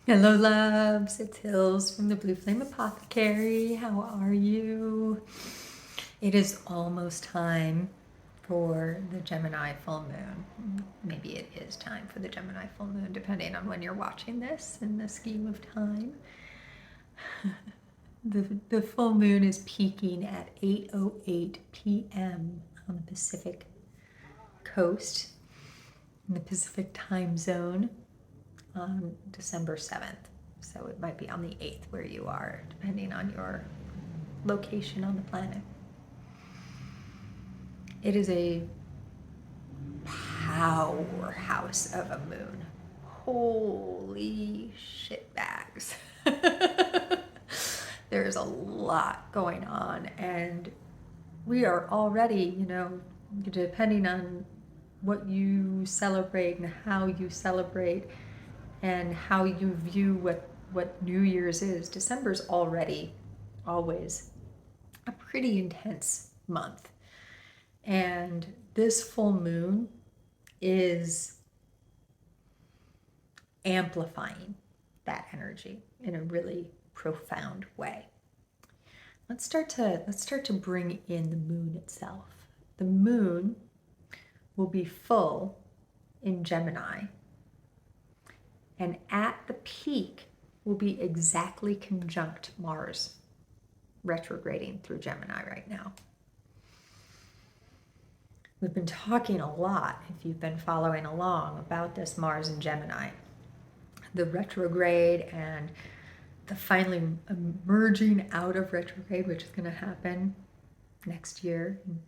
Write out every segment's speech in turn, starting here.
Hello, loves. It's Hills from the Blue Flame Apothecary. How are you? It is almost time for the Gemini full moon. Maybe it is time for the Gemini full moon, depending on when you're watching this in the scheme of time. The full moon is peaking at 8:08 p.m. on the Pacific coast, in the Pacific time zone, on December 7th. So it might be on the 8th where you are, depending on your location on the planet. It is a powerhouse of a moon. Holy shit bags. There's a lot going on, and we are already, depending on what you celebrate and how you celebrate and how you view what New Year's is. December's already always a pretty intense month. And this full moon is amplifying that energy in a really profound way. Let's start to bring in the moon itself. The moon will be full in Gemini, and at the peak will be exactly conjunct Mars retrograding through Gemini right now. We've been talking a lot, if you've been following along, about this Mars in Gemini, the retrograde and the finally emerging out of retrograde, which is going to happen next year, in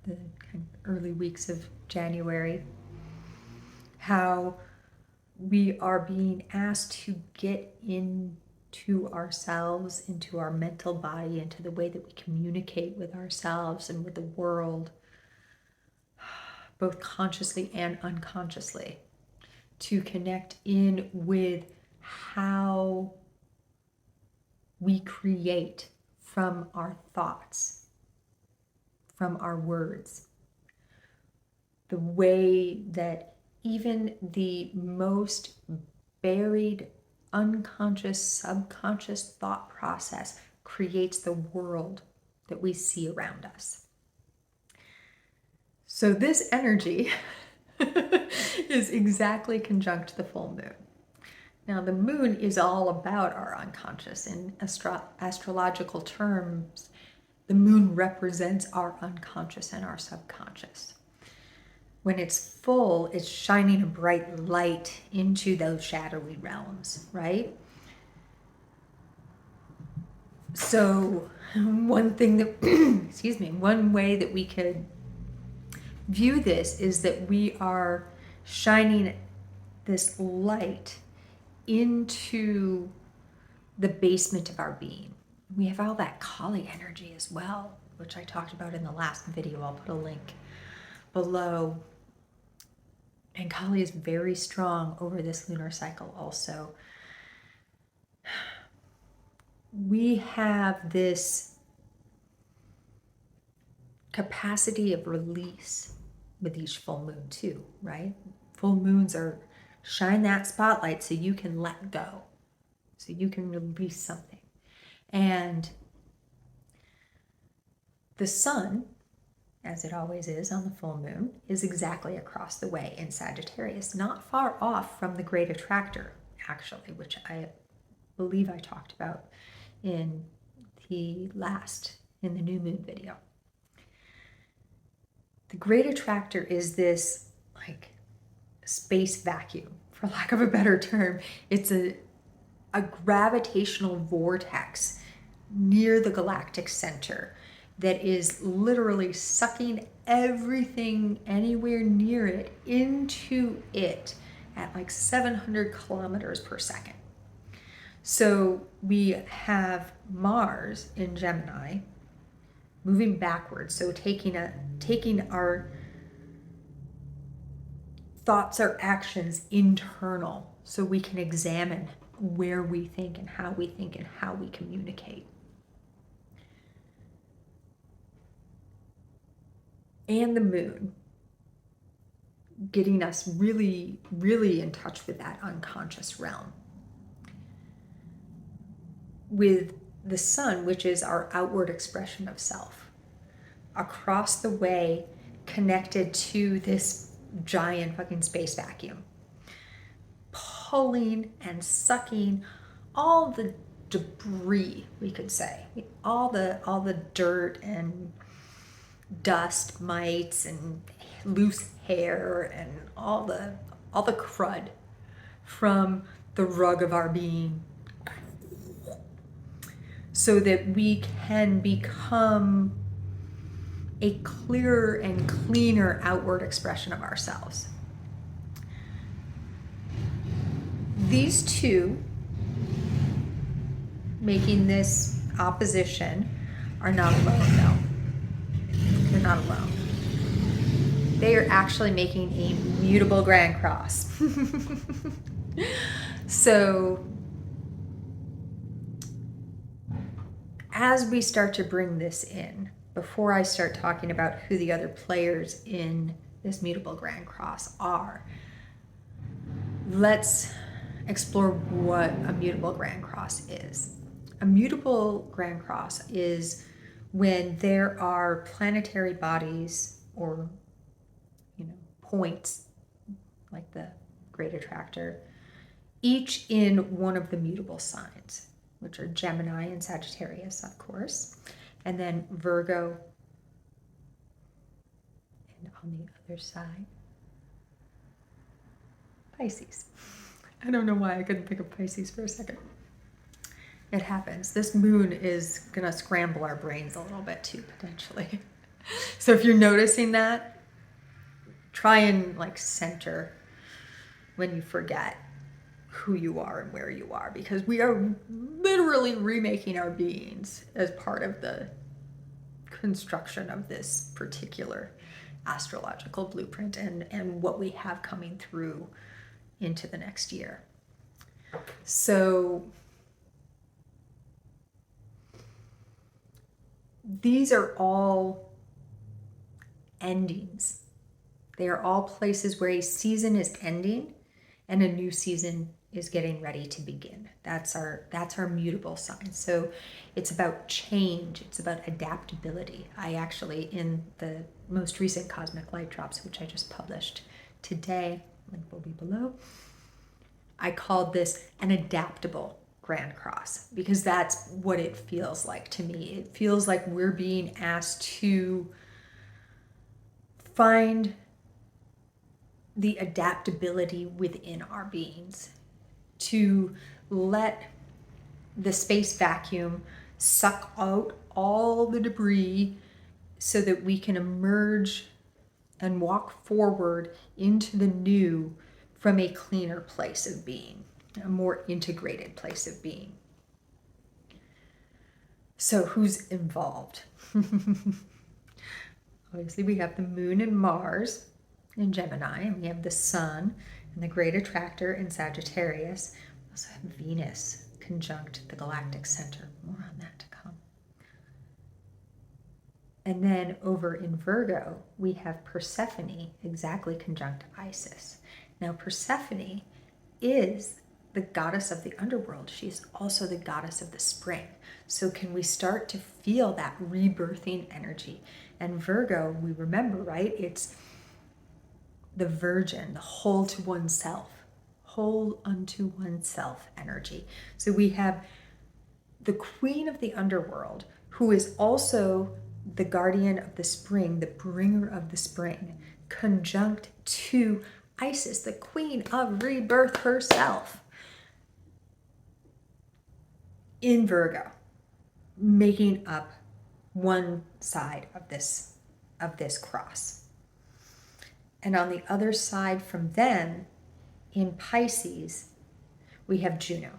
the kind of early weeks of January. How we are being asked to get into ourselves, into our mental body, into the way that we communicate with ourselves and with the world, both consciously and unconsciously, to connect in with how we create from our thoughts, from our words, the way that even the most buried, unconscious, subconscious thought process creates the world that we see around us. So this energy is exactly conjunct the full moon. Now, the moon is all about our unconscious. In astrological terms, the moon represents our unconscious and our subconscious. When it's full, it's shining a bright light into those shadowy realms, right? So one thing that, one way that we could view this is that we are shining this light into the basement of our being. We have all that Kali energy as well, which I talked about in the last video. I'll put a link below. And Kali is very strong over this lunar cycle also. We have this capacity of release with each full moon too, right? Full moons are shine that spotlight so you can let go, so you can release something. And the sun, as it always is on the full moon, is exactly across the way in Sagittarius, not far off from the great attractor, actually, which I believe I talked about in the new moon video. The great attractor is this like space vacuum, for lack of a better term. It's a gravitational vortex near the galactic center that is literally sucking everything anywhere near it into it at like 700 kilometers per second. So we have Mars in Gemini moving backwards, so taking our thoughts or actions internal, so we can examine where we think and how we communicate. And the moon getting us really, really in touch with that unconscious realm. with the sun, which is our outward expression of self, across the way, connected to this giant fucking space vacuum, pulling and sucking all the debris, we could say, all the dirt and dust mites and loose hair and all the crud from the rug of our being, so that we can become a clearer and cleaner outward expression of ourselves. These two, making this opposition, are not alone, though. They're not alone. They are actually making a mutable grand cross. So, as we start to bring this in, before I start talking about who the other players in this mutable grand cross are, let's explore what a mutable grand cross is. A mutable grand cross is when there are planetary bodies or, points, like the great attractor, each in one of the mutable signs, which are Gemini and Sagittarius, of course, and then Virgo, and on the other side, Pisces. I don't know why I couldn't think of Pisces for a second. It happens. This moon is going to scramble our brains a little bit too, potentially. So if you're noticing that, try and center when you forget who you are and where you are, because we are literally remaking our beings as part of the construction of this particular astrological blueprint and what we have coming through into the next year. So these are all endings. They are all places where a season is ending and a new season is getting ready to begin. That's our mutable sign. So it's about change. It's about adaptability. I actually, in the most recent Cosmic Light Drops, which I just published today, link will be below, I called this an adaptable Grand Cross, because that's what it feels like to me. It feels like we're being asked to find the adaptability within our beings, to let the space vacuum suck out all the debris so that we can emerge and walk forward into the new from a cleaner place of being, a more integrated place of being. So who's involved? Obviously, we have the moon and Mars in Gemini, and we have the sun and the great attractor in Sagittarius. We also have Venus conjunct the galactic center. More on that to come. And then over in Virgo, we have Persephone exactly conjunct Isis. Now, Persephone is the goddess of the underworld. She's also the goddess of the spring. So can we start to feel that rebirthing energy? And Virgo, we remember, right? It's the virgin, the whole to oneself, whole unto oneself energy. So we have the queen of the underworld, who is also the guardian of the spring, the bringer of the spring, conjunct to Isis, the queen of rebirth herself, in Virgo, making up one side of this cross. And on the other side from them, in Pisces, we have Juno.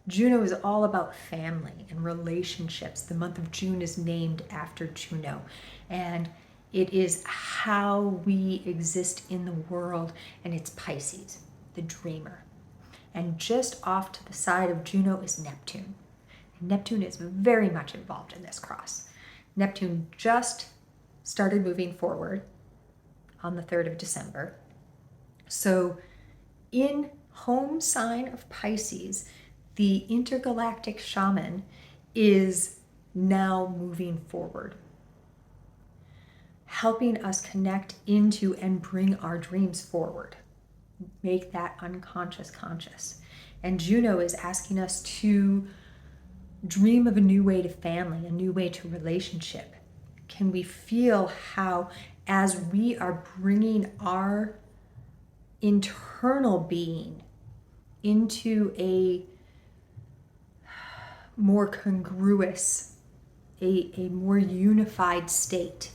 Juno is all about family and relationships. The month of June is named after Juno. And it is how we exist in the world. And it's Pisces, the dreamer. And just off to the side of Juno is Neptune. And Neptune is very much involved in this cross. Neptune just started moving forward on the 3rd of December. So in home sign of Pisces, the intergalactic shaman is now moving forward, helping us connect into and bring our dreams forward, make that unconscious conscious. And Juno is asking us to dream of a new way to family, a new way to relationship. Can we feel how, as we are bringing our internal being into a more congruous, a more unified state,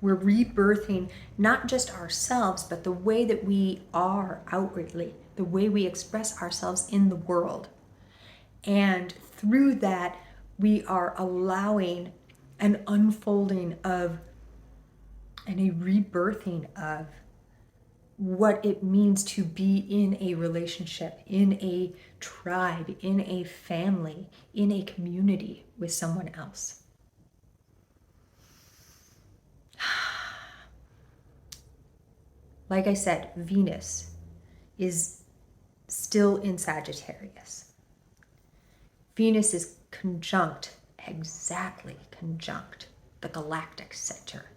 we're rebirthing not just ourselves, but the way that we are outwardly, the way we express ourselves in the world. And through that, we are allowing an unfolding of and a rebirthing of what it means to be in a relationship, in a tribe, in a family, in a community with someone else. Like I said, Venus is still in Sagittarius. Venus is exactly conjunct the galactic center.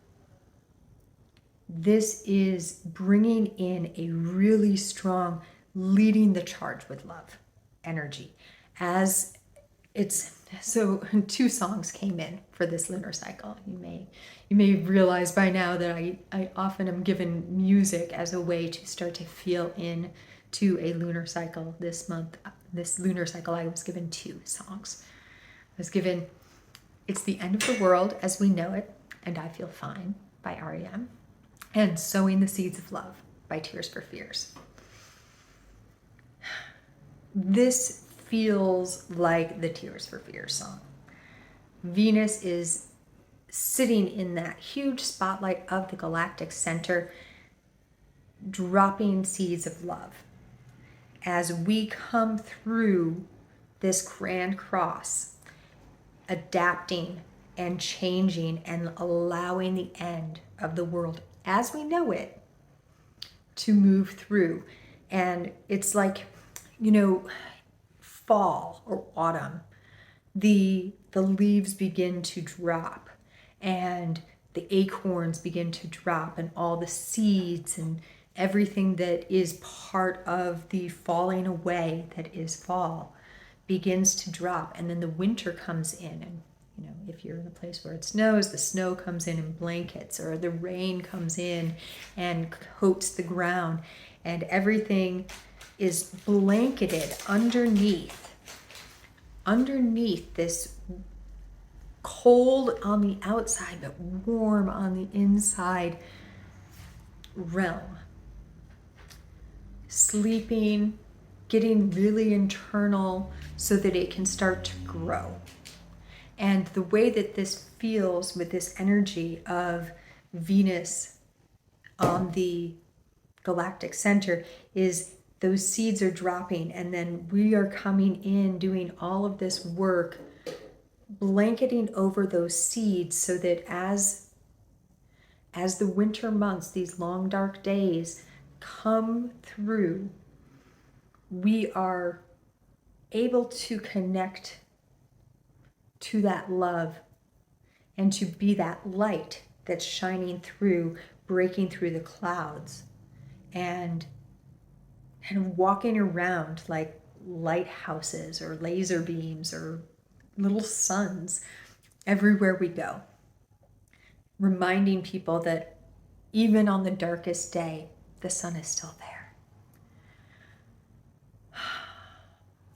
This is bringing in a really strong leading the charge with love energy. As it's so, 2 songs came in for this lunar cycle. You may realize by now that I often am given music as a way to start to feel in to a lunar cycle. This month, this lunar cycle, I was given 2 songs. I was given It's the End of the World as We Know It and I Feel Fine by R.E.M. and Sowing the Seeds of Love by Tears for Fears. This feels like the Tears for Fears song. Venus is sitting in that huge spotlight of the galactic center, dropping seeds of love. As we come through this grand cross, adapting and changing and allowing the end of the world as we know it to move through. And it's like, fall or autumn, the leaves begin to drop and the acorns begin to drop and all the seeds and everything that is part of the falling away that is fall begins to drop. And then the winter comes in, and if you're in a place where it snows, the snow comes in blankets, or the rain comes in and coats the ground, and everything is blanketed underneath this cold on the outside but warm on the inside realm. Sleeping, getting really internal so that it can start to grow. And the way that this feels with this energy of Venus on the galactic center is those seeds are dropping, and then we are coming in doing all of this work, blanketing over those seeds so that as the winter months, these long dark days come through, we are able to connect to that love and to be that light that's shining through, breaking through the clouds, and walking around like lighthouses or laser beams or little suns everywhere we go, reminding people that even on the darkest day, the sun is still there.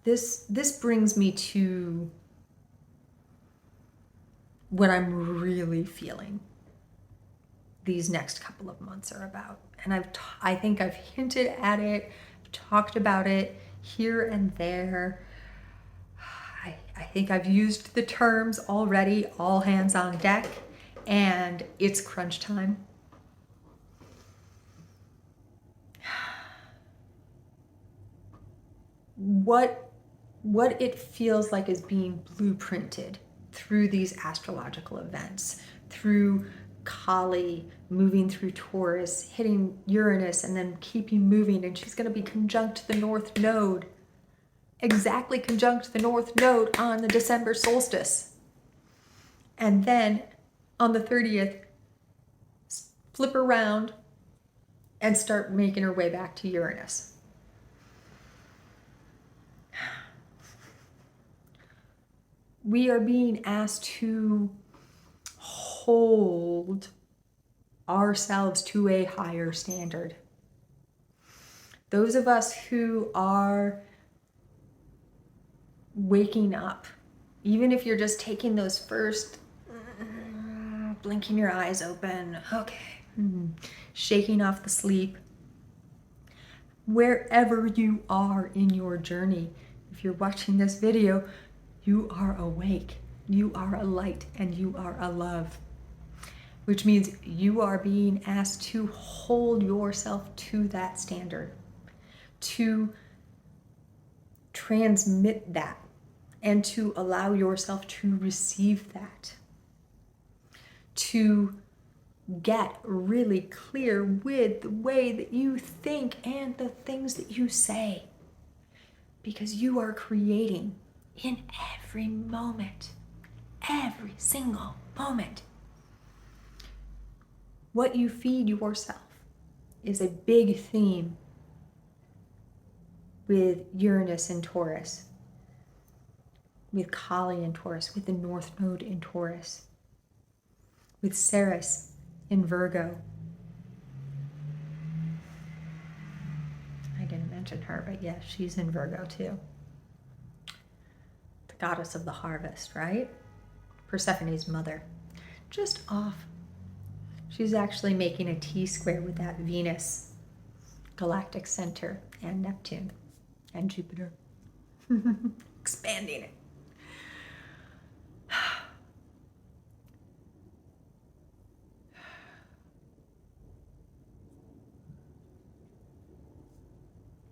This brings me to what I'm really feeling these next couple of months are about. And I think I've hinted at it, talked about it here and there. I think I've used the terms already, all hands on deck, and it's crunch time. What it feels like is being blueprinted through these astrological events, through Kali moving through Taurus, hitting Uranus, and then keeping moving, and she's going to be conjunct the North Node exactly conjunct the North Node on the December solstice. And then on the 30th, flip around and start making her way back to Uranus. We are being asked to hold ourselves to a higher standard. Those of us who are waking up, even if you're just taking those first, blinking your eyes open, okay, shaking off the sleep, wherever you are in your journey, if you're watching this video, you are awake, you are a light, and you are a love, which means you are being asked to hold yourself to that standard, to transmit that, and to allow yourself to receive that, to get really clear with the way that you think and the things that you say, because you are creating in every moment, every single moment. What you feed yourself is a big theme with Uranus in Taurus, with Kali in Taurus, with the North Node in Taurus, with Ceres in Virgo. I didn't mention her, but yes, she's in Virgo too. The goddess of the harvest, right? Persephone's mother. Just off. She's actually making a T-square with that Venus galactic center and Neptune and Jupiter. Expanding it.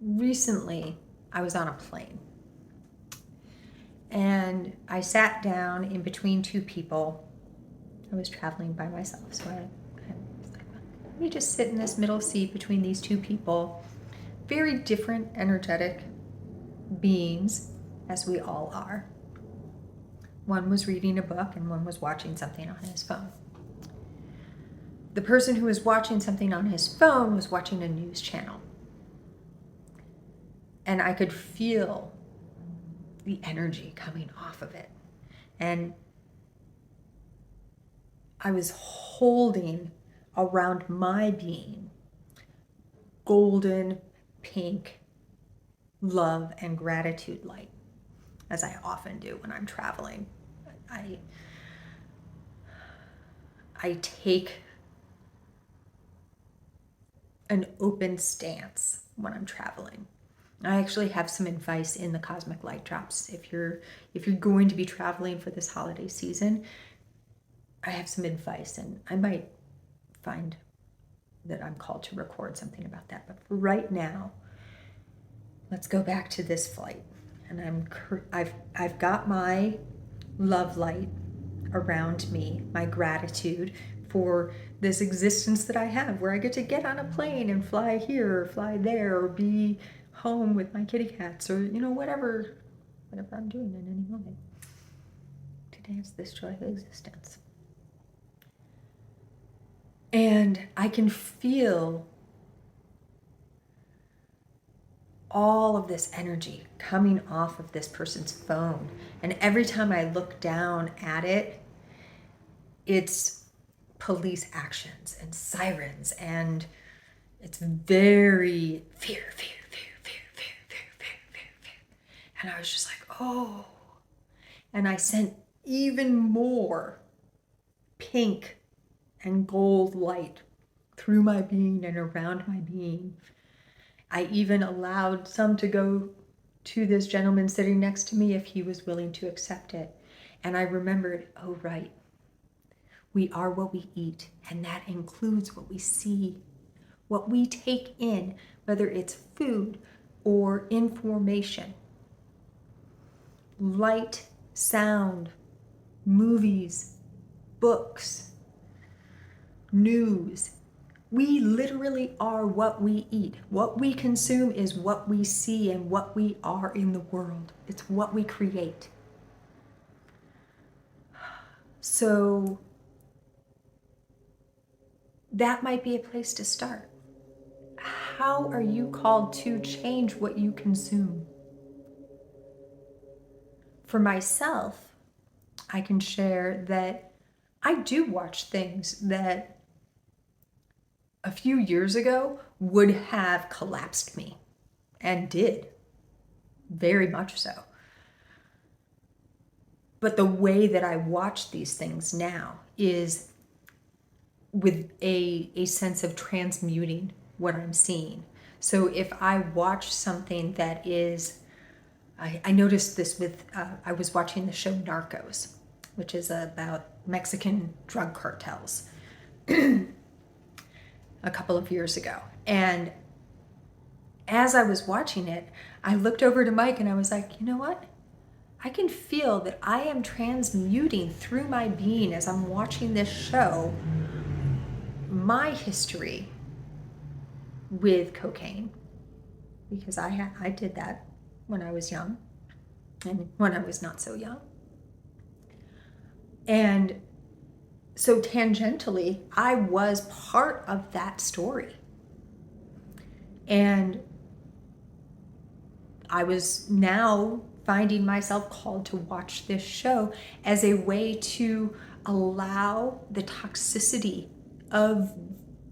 Recently, I was on a plane and I sat down in between two people. I was traveling by myself, so I was like, let me just sit in this middle seat between these two people. Very different energetic beings, as we all are. One was reading a book and one was watching something on his phone. The person who was watching something on his phone was watching a news channel. And I could feel the energy coming off of it. And I was holding around my being golden, pink love and gratitude light, as I often do when I'm traveling. I take an open stance when I'm traveling. I actually have some advice in the Cosmic Light Drops. If you're going to be traveling for this holiday season, I have some advice, and I might find that I'm called to record something about that. But for right now, let's go back to this flight. And I've got my love light around me, my gratitude for this existence that I have, where I get to get on a plane and fly here or fly there or be home with my kitty cats, or whatever I'm doing in any moment to dance this joy of existence. And I can feel all of this energy coming off of this person's phone, and every time I look down at it, it's police actions and sirens, and it's very fear. And I was just like, oh. And I sent even more pink and gold light through my being and around my being. I even allowed some to go to this gentleman sitting next to me if he was willing to accept it. And I remembered, oh, right, we are what we eat, and that includes what we see, what we take in, whether it's food or information. Light, sound, movies, books, news. We literally are what we eat. What we consume is what we see and what we are in the world. It's what we create. So that might be a place to start. How are you called to change what you consume? For myself, I can share that I do watch things that a few years ago would have collapsed me, and did, very much so. But the way that I watch these things now is with a sense of transmuting what I'm seeing. So if I watch something that is, I noticed this with, I was watching the show Narcos, which is about Mexican drug cartels a couple of years ago. And as I was watching it, I looked over to Mike and I was like, you know what? I can feel that I am transmuting through my being as I'm watching this show my history with cocaine, because I did that when I was young and when I was not so young. And so tangentially, I was part of that story. And I was now finding myself called to watch this show as a way to allow the toxicity of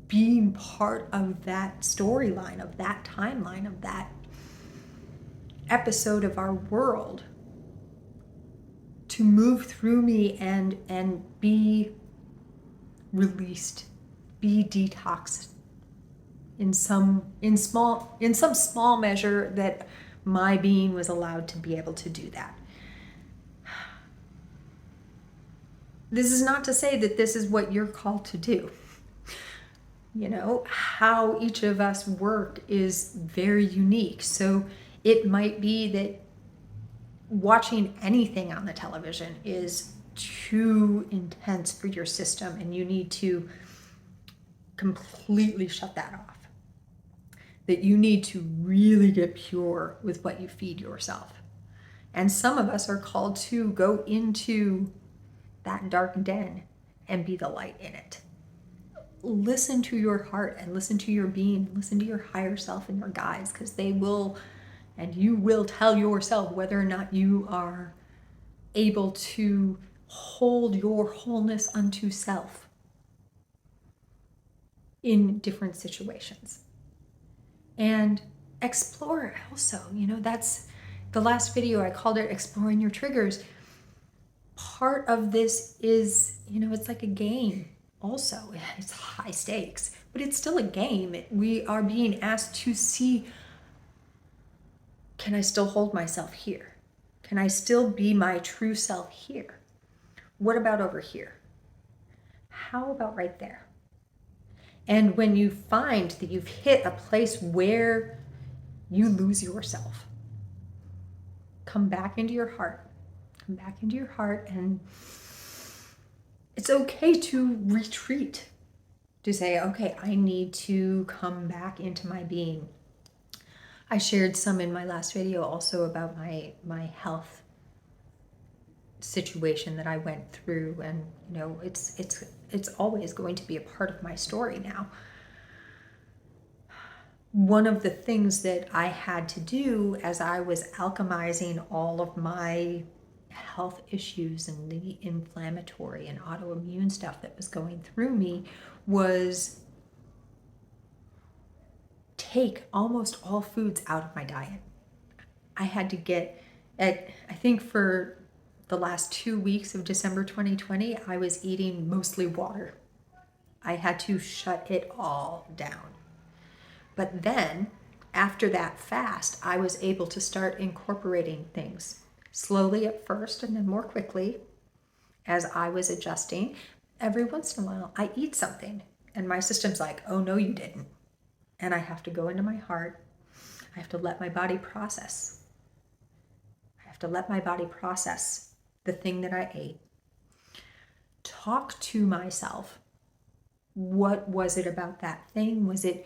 being part of that storyline, of that timeline, of that episode of our world to move through me and be released, be detoxed in some small measure, that my being was allowed to be able to do that. This is not to say that this is what you're called to do. You know, how each of us work is very unique. So it might be that watching anything on the television is too intense for your system and you need to completely shut that off. That you need to really get pure with what you feed yourself. And some of us are called to go into that dark den and be the light in it. Listen to your heart and listen to your being, listen to your higher self and your guides, because they will, and you will tell yourself whether or not you are able to hold your wholeness unto self in different situations. And explore also, you know, that's the last video, I called it Exploring Your Triggers. Part of this is, you know, it's like a game also. It's high stakes, but it's still a game. We are being asked to see, can I still hold myself here? Can I still be my true self here? What about over here? How about right there? And when you find that you've hit a place where you lose yourself, come back into your heart. Come back into your heart, and it's okay to retreat, to say, okay, I need to come back into my being. I shared some in my last video also about my health situation that I went through, and you know, it's always going to be a part of my story now. One of the things that I had to do as I was alchemizing all of my health issues and the inflammatory and autoimmune stuff that was going through me was take almost all foods out of my diet. I had to get, I think for the last 2 weeks of December 2020, I was eating mostly water. I had to shut it all down. But then, after that fast, I was able to start incorporating things. Slowly at first, and then more quickly as I was adjusting. Every once in a while, I eat something, and my system's like, oh, no, you didn't. And I have to go into my heart. I have to let my body process. I have to let my body process the thing that I ate. Talk to myself What was it about that thing? Was it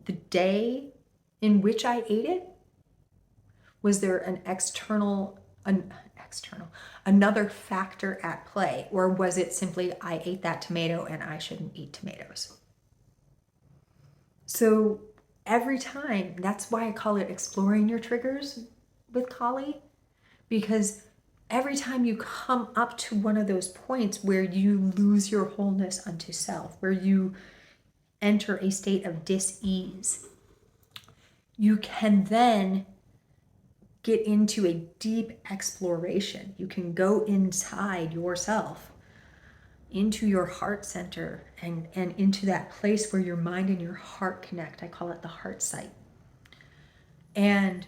the day in which I ate it? Was there another factor at play? Or was it simply, I ate that tomato and I shouldn't eat tomatoes? So every time, that's why I call it exploring your triggers with Kali, because every time you come up to one of those points where you lose your wholeness unto self, where you enter a state of dis-ease, you can then get into a deep exploration. You can go inside yourself, into your heart center, and into that place where your mind and your heart connect. I call it the heart site. And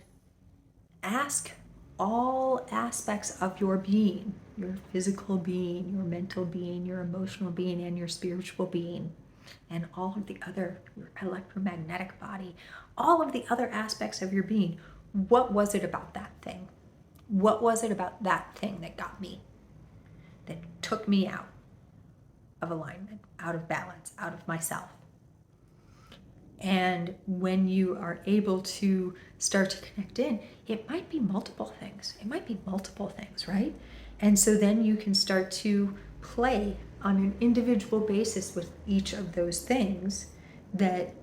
ask all aspects of your being, your physical being, your mental being, your emotional being, and your spiritual being, and all of the other, your electromagnetic body, all of the other aspects of your being. What was it about that thing? What was it about that thing that got me, that took me out of alignment, out of balance, out of myself? And when you are able to start to connect in, it might be multiple things. It might be multiple things, right? And so then you can start to play on an individual basis with each of those things that,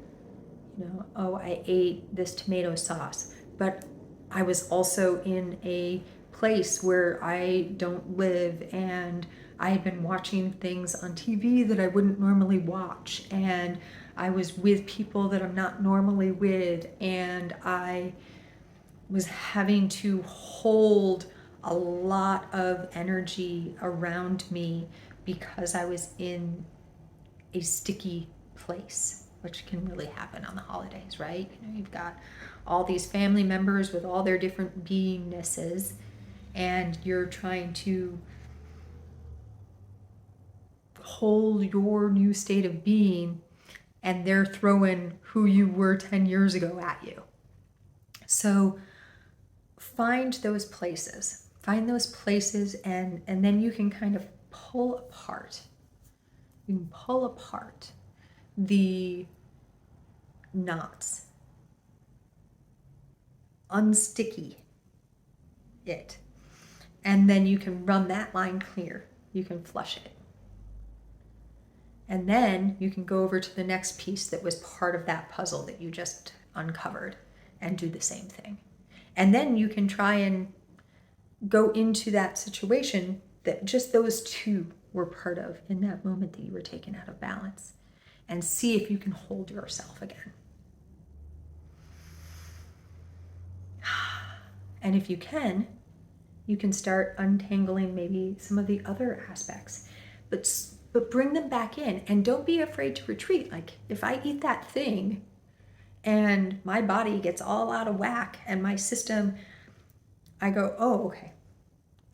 oh, I ate this tomato sauce, but I was also in a place where I don't live, and I had been watching things on TV that I wouldn't normally watch, and I was with people that I'm not normally with, and I was having to hold a lot of energy around me because I was in a sticky place, which can really happen on the holidays, right? You've got all these family members with all their different beingnesses, and you're trying to hold your new state of being, and they're throwing who you were 10 years ago at you. So find those places, and then you can kind of pull apart. You can pull apart the knots, unsticky it, and then you can run that line clear. You can flush it. And then you can go over to the next piece that was part of that puzzle that you just uncovered and do the same thing. And then you can try and go into that situation that just those two were part of in that moment that you were taken out of balance, and see if you can hold yourself again. And if you can start untangling maybe some of the other aspects, but bring them back in, and don't be afraid to retreat. Like, if I eat that thing and my body gets all out of whack and my system, I go, oh, okay,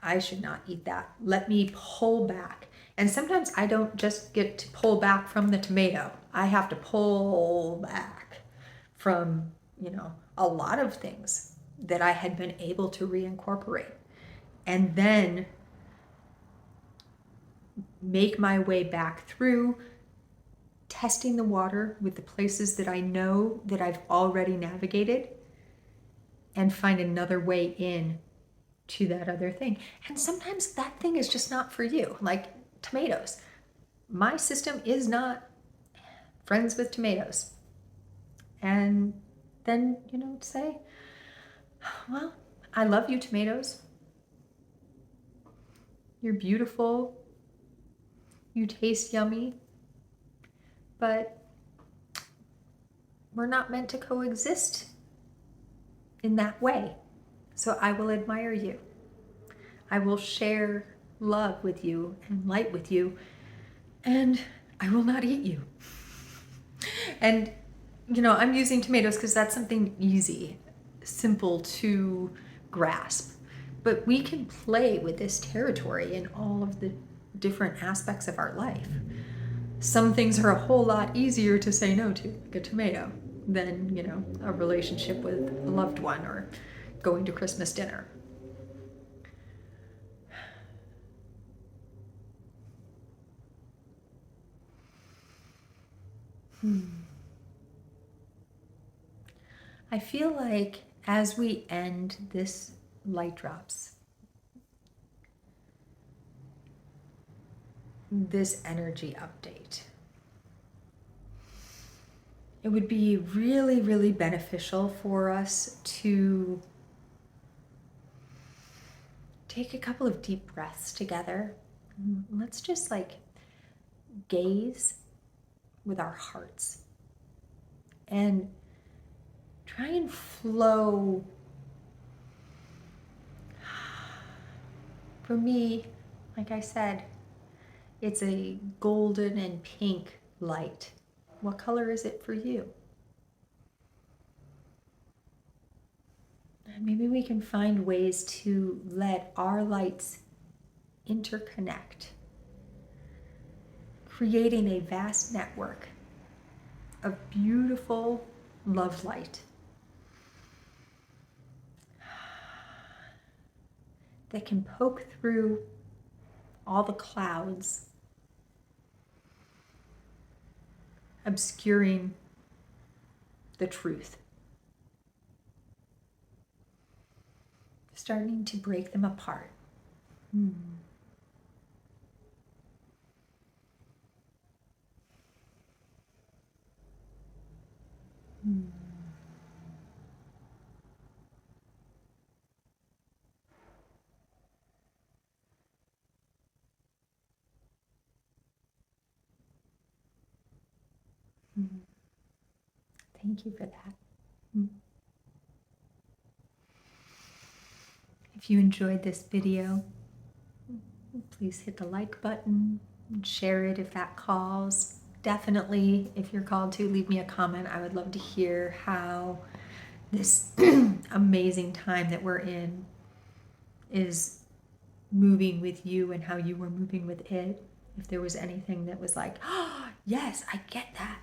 I should not eat that. Let me pull back. And sometimes I don't just get to pull back from the tomato. I have to pull back from, a lot of things that I had been able to reincorporate. And then make my way back through, testing the water with the places that I know that I've already navigated, and find another way in to that other thing. And sometimes that thing is just not for you. Like tomatoes. My system is not friends with tomatoes. And then, say, well, I love you, tomatoes. You're beautiful. You taste yummy. But we're not meant to coexist in that way. So I will admire you. I will share love with you and light with you, and I will not eat you. And, I'm using tomatoes because that's something easy, simple to grasp. But we can play with this territory in all of the different aspects of our life. Some things are a whole lot easier to say no to, like a tomato, than, a relationship with a loved one or going to Christmas dinner. I feel like as we end this light drops, this energy update, it would be really, really beneficial for us to take a couple of deep breaths together. Let's just like gaze with our hearts and try and flow. For me, like I said, it's a golden and pink light. What color is it for you? And maybe we can find ways to let our lights interconnect, creating a vast network of beautiful love light that can poke through all the clouds, obscuring the truth, starting to break them apart. Thank you for that. If you enjoyed this video, please hit the like button and share it if that calls. Definitely, if you're called to, leave me a comment. I would love to hear how this amazing time that we're in is moving with you and how you were moving with it. If there was anything that was like, oh, yes, I get that.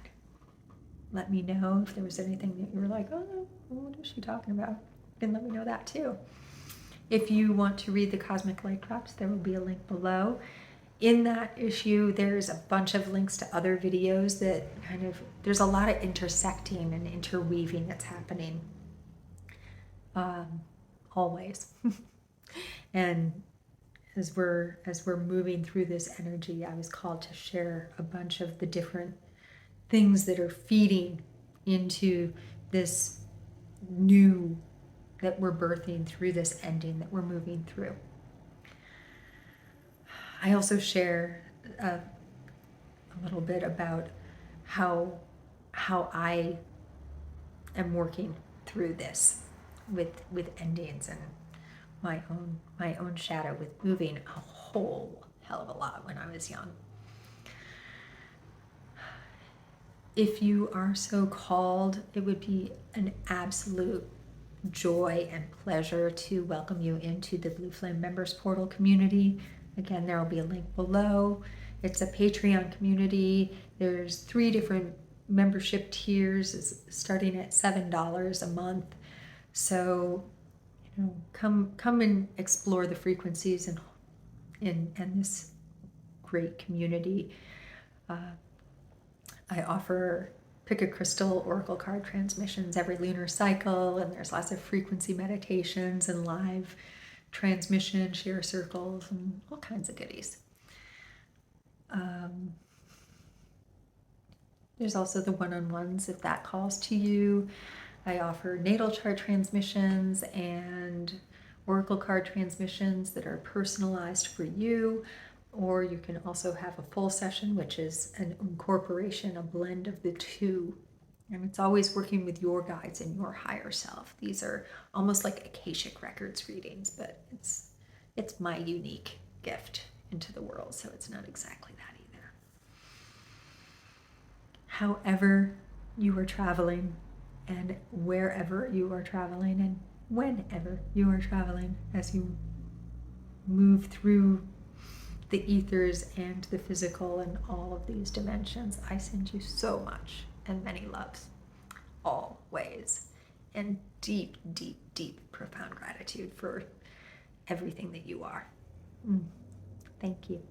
Let me know. If there was anything that you were like, oh, what is she talking about? Then let me know that too. If you want to read the Cosmic Light Drops, there will be a link below. In that issue, there's a bunch of links to other videos that there's a lot of intersecting and interweaving that's happening always. And as we're moving through this energy, I was called to share a bunch of the different things that are feeding into this new that we're birthing through this ending that we're moving through. I also share a little bit about how I am working through this with endings and my own shadow with moving a whole hell of a lot when I was young. If you are so called, it would be an absolute joy and pleasure to welcome you into the Blue Flame Members Portal community. Again, there will be a link below. It's a Patreon community. There's 3 different membership tiers starting at $7 a month. So, come and explore the frequencies in this great community. I offer pick a crystal oracle card transmissions every lunar cycle, and there's lots of frequency meditations and live transmission, share circles, and all kinds of goodies. There's also the one-on-ones if that calls to you. I offer natal chart transmissions and oracle card transmissions that are personalized for you. Or you can also have a full session, which is an incorporation, a blend of the two. And it's always working with your guides and your higher self. These are almost like Akashic Records readings, but it's my unique gift into the world, so it's not exactly that either. However you are traveling, and wherever you are traveling, and whenever you are traveling, as you move through the ethers and the physical and all of these dimensions, I send you so much and many loves, always, and deep, deep, deep, profound gratitude for everything that you are. Thank you.